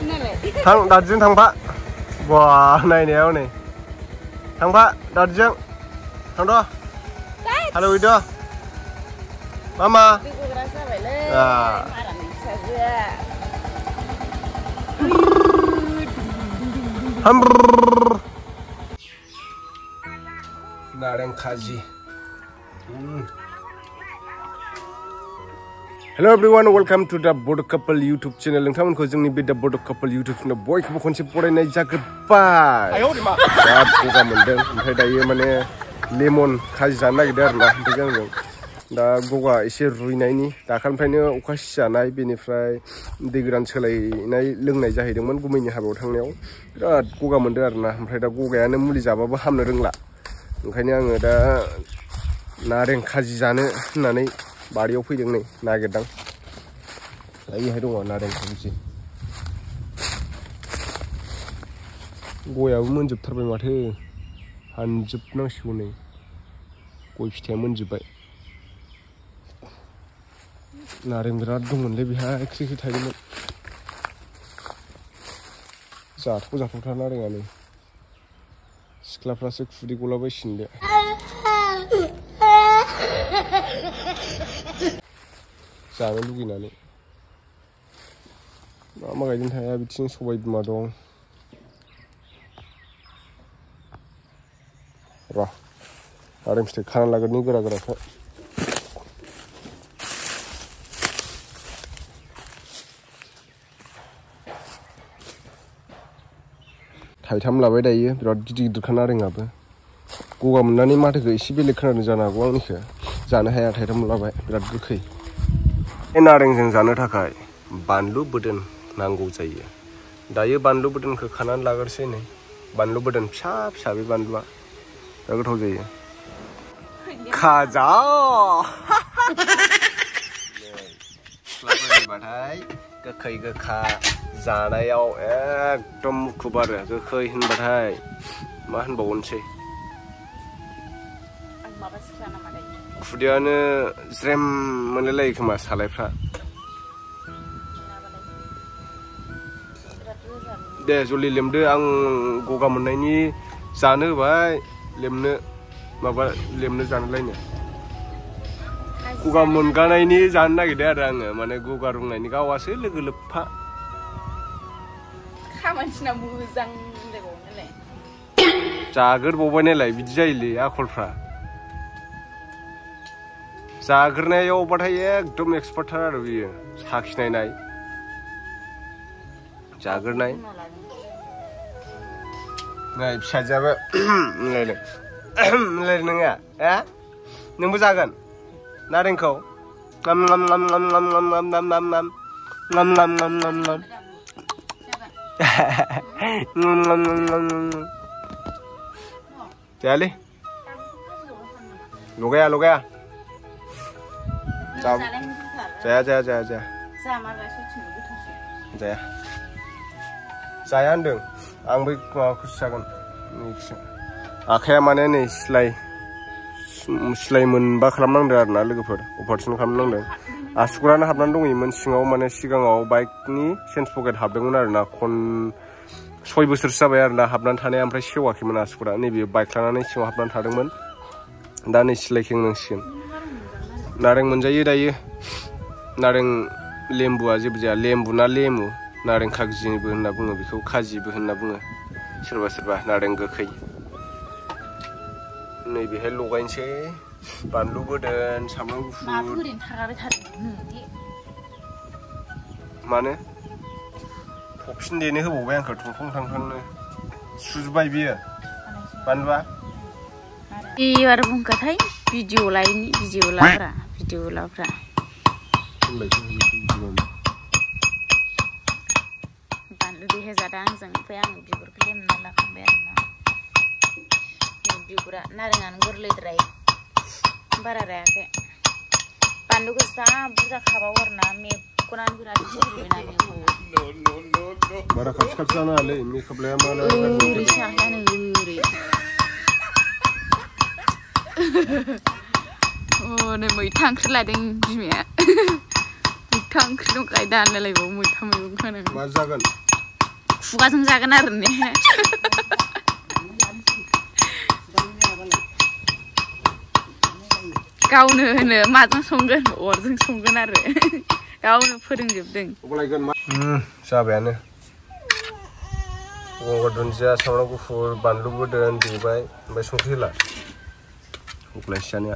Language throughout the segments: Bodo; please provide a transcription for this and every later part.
थां दादिजों थांफा बा नायनायाव नै थांफा दादिजों थांद' हालेवहैद' मामा नारें खाजि हेलो एवरीवन वेलकम टू द बड कपल यूट्यूब चैनल नोंथांमोनखौ जोंनि बे द बड कपल यूट्यूब चैनल बयखौबो खनसे बरायनाय जाग्रोबाय बिराद गगा मोनदों ओमफ्राय दायो माने लेमन खाजि जानो नागिरदों आरोना ओमफ्राय जों दा गगा एसे रुइनायनि दाखालिनिफ्रायनो अखा सिजानाय बेनिफ्राय दै गोरान सोलायनाय लोंनाय जाहैदोंमोन गुमैनि हाबायाव थांनायाव बिराद गगा मोनदों आरोना ओमफ्राय दा गगायानो मुलि जाबाबो हामनो रोंला ओंखायनो आङो दा नारें खाजि जानो होननानै बारियाव फैदों नै नागिरदां दायोहाय दङ नारें खाजि गयाबो मोनजोबथारबाय माथो हानजोबनांसिगौ नै गय फिथाइया मोनजोबबाय नारें बिराद दंमोनलै बेहा एख्रि एख्रि थाइदोंमोन जाथावथार नारेंआनो सिख्लाफ्रासो खुदै गलाबायसिनो जानो लुगैनानै मा गायदों थाया बिथिं सबाय बिमा दं र' नारें फिथाइ खाना लाग्रोनि गोरा गोराखौ थाइथाम लाबाय दायो बिराद गिदिर गिदिरखा नारेंआबो गगा मोननानै माथोखौ एसे बेलेग खोनादों जानो हागौ आंनिखौ जानो हाया थाइथाम लाबाय बिराद गोखै नारेंजों जानो थाखाय बानलु बोदोन नांगौ जायो दायो बानलु बोदोनखौ खानानै लाग्रोसै नै बानलु बोदोन फिसा फिसा बे बानलुआ दा गोथाव जायो खाजा सिख्लाफोरनिबाथाय गोखै गोखा जानायाव एकदम मुखुब आरो गोखै होनबाथाय मा होनबावनोसै खुदैयानो ज्रेम मोनलायलायो खोमा सालायफ्रा दे जलदि लेमदो आं गगा मोननायनि जानो होबाय लेमनो जानोलायनो गगा मोनगानायनि जानो नागिरदों आरो आङो माने गगा रुंनायनि गावासो लोगो लोब्फा खामानिना मोजां जाबावनायलाय जाग्रोबावबाय नालाय बिदि जायोलै आखलफ्रा जाग्रोनायावबाथाय एकदम एक्सपार्टथार आरो बियो साखिनायनाय जाग्रोनाय नै फिसाजोआबो मिलायदों नोङो नोंबो जागोन नारेंखौ नाम नाम नाम नाम नाम नाम नाम नाम नाम नाम नाम नाम नाम नाम जायालै लगाया जाया होनदों आं बै माबाखौसो जागोन आखाइया माने नै सिलाय मोनबा खालामनांदों आरोना लोगोफोर अपारेसन खालामनांदों आसुगुरानो हाबनानै दंहैयोमोन सिङाव माने सिगाङाव बाइकनि चेन्ज पकेट हाबदोंमोन आरोना 6 बोसोरसो जाबाय आरोना हाबनानै थानाया ओमफ्राय सेवाखैमोन आसुगुरा नैबे बाइक लानानै सिङाव हाबनानै थादोंमोन दा नै सिलाय खेंनांसिगोन नारें मोनजायो दायो नारें लेम्बुआ जेबो जाया लेम्बु ना लेमु नारें खागजिबो होनना बुङो बेखौ खाजिबो होनना बुङो सोरबा नारें गोखै नैबेहाय लगायनोसै बानलु बोदोन सामब्राम गुफुर मानो थफिन देनो होबावबाय आंखौ थंथं थांथांनो सुजोब्बाय बियो बानलुआ एबार बुंखाथाय भिडिअ लाफ्रा बानलु देहोजादों आंजों ओमफ्राय आं बिगुरखौ लेमना लाखांबाय आरोना बिगुरा नारेंआनो गोरलैद्राय बारा रायाखै बानलुखौ जा बुरजा खाबावो आरोना मेगनानो बिराद गिदिरबायना बारा खाथि जानो हालै मेकआप लाया माला ओरै साहानो ओरै नै मैथा ओंख्रि लादों बिमाया मैथा ओंख्रि दंखायो दानलायलायबावो मैथा मैगं खानांगौ मा जागोन खुगाजों जागोन आरो ने गावनो होनो माजों संगोन अरजों संगोन आरो गावनो फोरोंजोबदों जाबायानो गंगार दुन्दिया सामब्राम गुफुर बानलु बोदोन देबाय ओमफ्राय संख्रि होला हुख्लायसि जानाया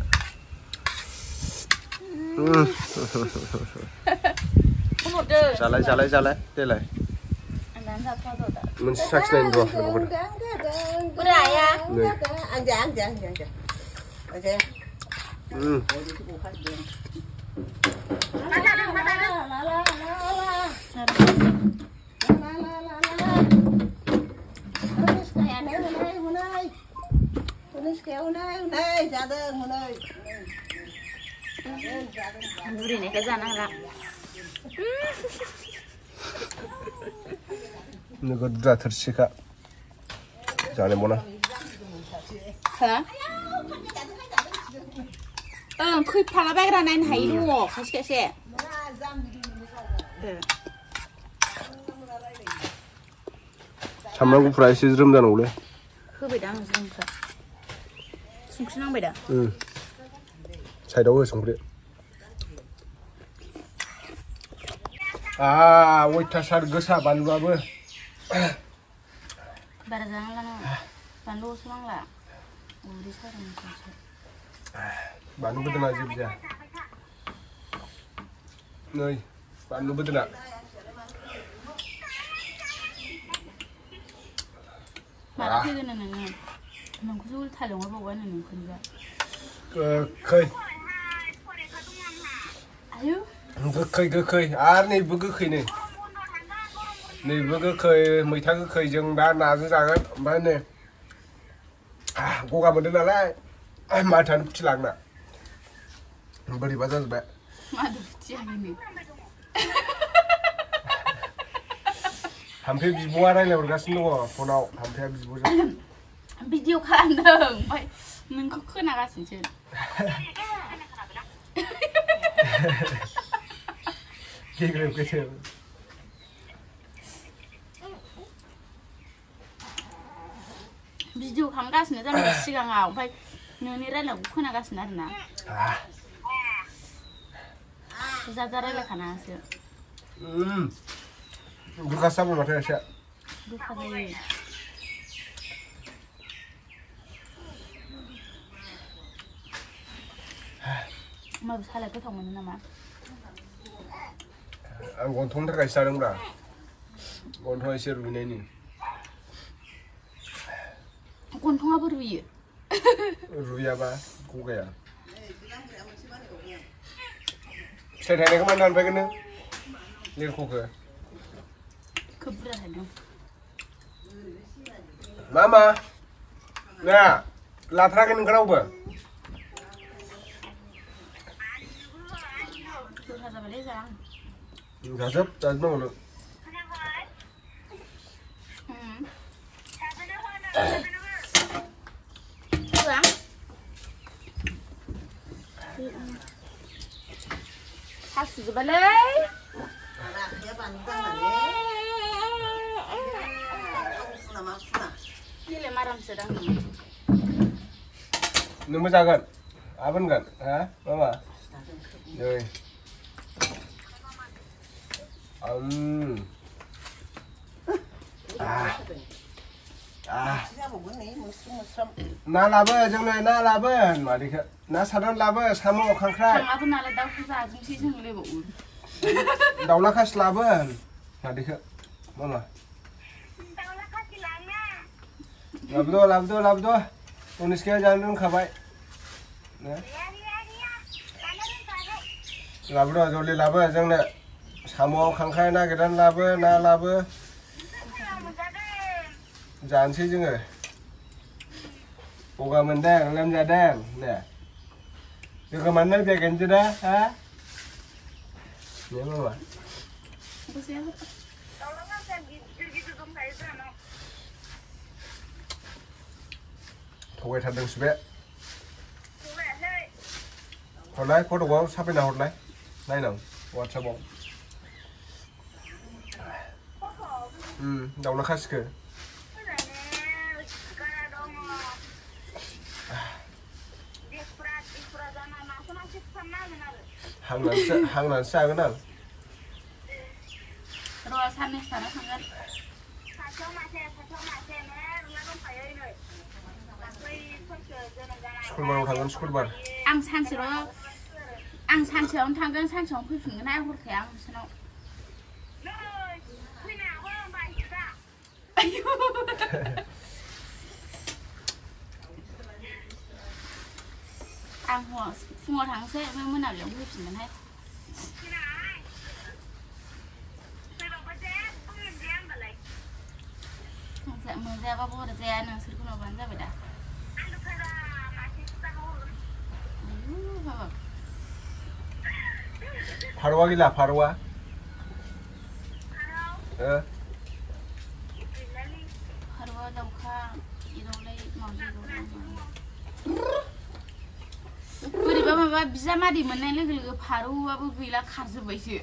जालाय देलाय मोनसे साखिनायनि र' लोगोफोर बुरिनायखौ जानो हाला नोगोद बुरजा थोरसिखा जानो मना ओं खैफाला बायग्रा नायनो हायो दङ खायसे खायसे सामब्राम गुफुरा एसे ज्रोम जानांगौलै होबाय दा आं ज्रोमखा संख्रि नांबाय दा साइडआव हो संख्रि अयथासार गोसा बानलुआबो बारा जानांला नङा बानलुआवसो नांला उदै सादों बानलु बोदोना जेबो जाया नै बानलु बोदोना माला फैगोन नोङो नोंखौसो उल्था लेंहरबावबाय नोंखौनिबा गोखै आयु गोखै आरो नैबो गोखै नैबो गोखै मैथा गोखैजों दा नाजों जागोन ओमफ्राय नै गगा मोनदों नालाय माथानो फुथिलांना बोरैबा जाजोब्बाय माथो फुथियानो हाम्फे बिब'आ रायलायहरगासिनो दङ फनाव हाम्फेया बिब'जों भिडिअ खालामदों ओमफ्राय नोंखौ खोनागासिनोसो गेग्रेब गेथेब भिडिअ खालामगासिनो जाबाय सिगाङाव ओमफ्राय नोंनि रायलायनायखौ खोनागासिनो आरोना जाजा रायलायखानासो गोखासो जाबाय माथो एसे गोखा जायो माबा सालाय गोथाव मोनो नामा आं गन्थंनि थाखायसो जादोंब्रा गन्थंआ एसे रुइनायनि गन्थंआबो रुयो रुयाबा गगाया फिथाइ थायनायखौ मानो दानफायगोन नों लिरख'खो खोब बुरजा थायदों मा ना लाथाराखै नोंखौ रावबो गोखा जाबायलै जां जाजोबनांगौ नों हासुजोबालै गेले मारामसो दां नोंबो जागोन आबोनगोन हा मामा नै ना लाबो जोंनो ना लाबो मादैखौ ना सारनानै लाबो साम' खांख्राइ थाङाबो नालाय दाउखौ जाजोबसै जों लेबावो दाउला खासि लाबो मादैखौ मामा लाबोद' उनिसखाया जानो रोंखाबाय लाबोद' जलदि लाबो जोंनो साम' खांख्राइ नागिरनानै लाबो ना लाबो जानोसै जोङो गगा मोनदों लोमजादों ने जोङो मानो बेगेनसो दा हा ने मामा थगायथारदोंसो बे हरलाय फट'आव साफायना हरलाय नायनां वाट्सएपआव दाउला खासिखो हांनानैसो जागोन आं र' साननैसो थाना थांगोन सुक्रुबाराव थांगोन सुक्रुबार आं सानसेयावनो थांगोन सानसेयावनो फैफिनगोन आं हरखाया आं नोंसोरनाव आं फुङाव थांसै ओमफ्राय मोनाबिलियाव फैफिनगोनहाय मोनजायाबाबो अरजाया नोंसोरखौ नुबानो जाबाय दा फारौआ गैला फारौआ फारौआ दाउखा एदावलाय मावजि बोरैबा माबा बिजामादै मोननाय लोगो लोगो फारौआबो गैला खारजोब्बायसो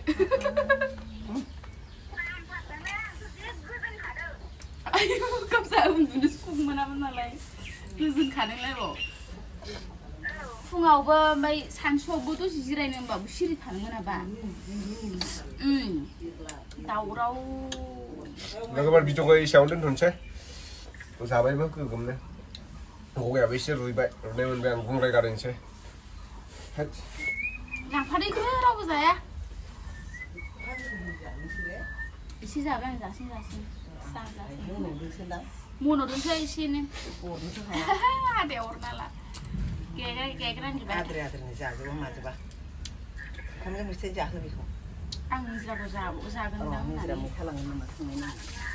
गामसा उन्दुनो सुख मोनामोन नालाय गोजोनखादोंलायबाव फुङावबो ओमफ्राय सानसुआवबो दसे जिरायनो होनबाबो सिरि थानो मोनाबा दावराव लोगोफोर भिडिअखौ एसेयावनो दोनथ'नोसै जाबायबो गोगोमनो गगायाबो एसे रुइबाय रुइनाय मोनबाय आं गुंग्राय गारनोसै लांफादैखौ रावबो जाया एसे जाबाय आं जासिन मनाव दोनसै एसे एनै आदाया अरना ला गेग्रांजोबबाय आद्रानि जाजोबा माजोबा ओंखामजों मैथा जाहो बेखौ आं निज्राखौ जागोन मैथा लाङो नामा संनायनि